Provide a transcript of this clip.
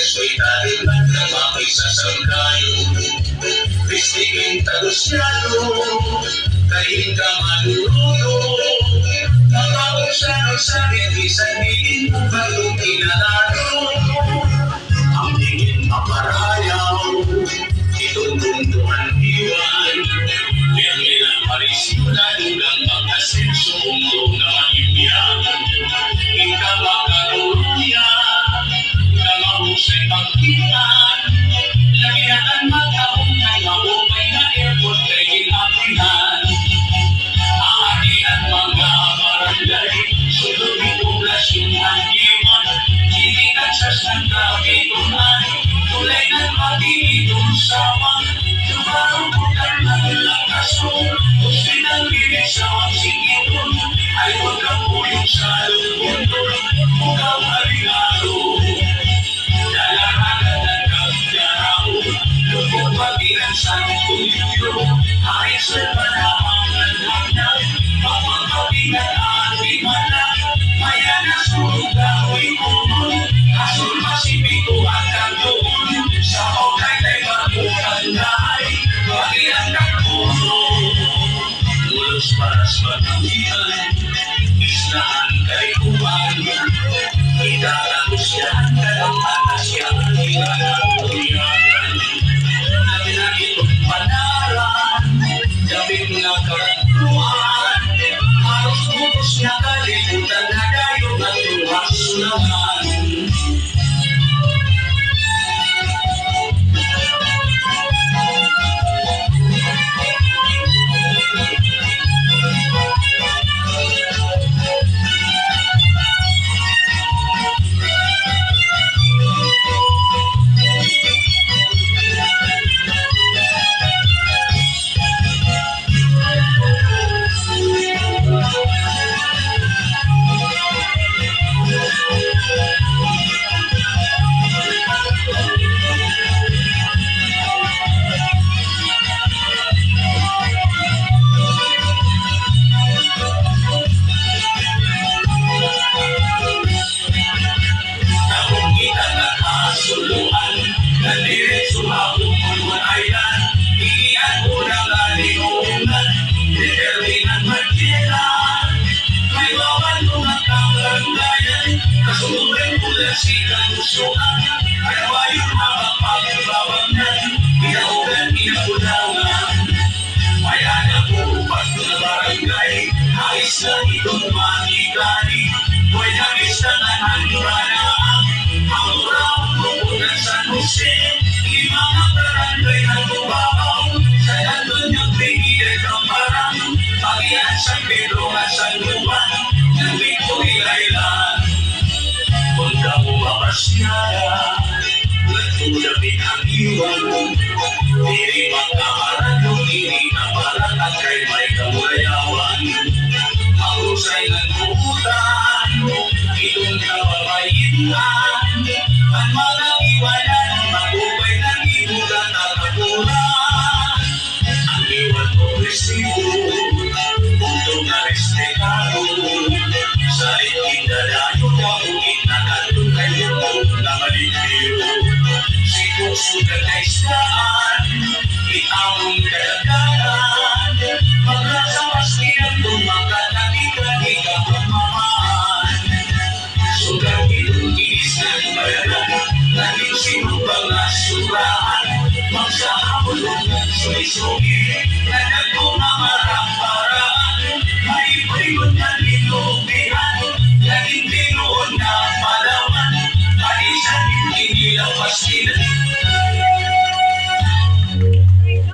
Kaso'y taliman na mamay sa sangkayo. Kristigin talusyado, kain ka manuruto. Makaong siya ng sakit, isabihin mo bagong kinalaro. Ang tingin maparayaw, itong buntuan iwan. Yang nilang parisiulan hanggang mag-asenso mundo na maibiyang. Ika makaruya, na mahusay pagkitan. Lagyan magkaong na maupay na airport kay ginapihan. Aadian mga barangay, sulong poblasyon ang iwan. Kinikan sa sangkabitunan, tulay ng mag-iitong sawang. Tumarong bukan ng lakasong, gusto ng binisawang singipon. Ay huwag kang puyong sa lupundol, mukhang harigaro. Dalahagan ng kagyaraw, lupong magilan sa tuyo. Ay sa panamangan hanap, papagpapingan at imanap. Maya na sulog dahoy kumon, kasul masipiko at kandoon. Sa okay tayo mabukan dahay, magilan kakpuno. Mulos paras pagkakian, islaan kay uwan. Idaranusyan ka ng panasyan, iranatuyan. Naginagitong panaran, gabing na karatuan. Haros-mutos na kalimutan na kayo at tuwas naman. Diri makaharap yung diri na parang at kay may kamulayawan. Ang usay ng buutan, itong kababayitan. Ang mga iwanan, magubay ng ibugan at kapulan. Ang iwan ko resibo, punto na respetado. Sa iting dalayo na ugit na katong kayo na maliliw. Sugat na islaan, itawang kadagdagan. Maglasawas nilang tumakat na di ka pamamaan. Sugat itong kinis ng bayaran, naging sinubang na surahan. Magsahabulong ng sulisugi,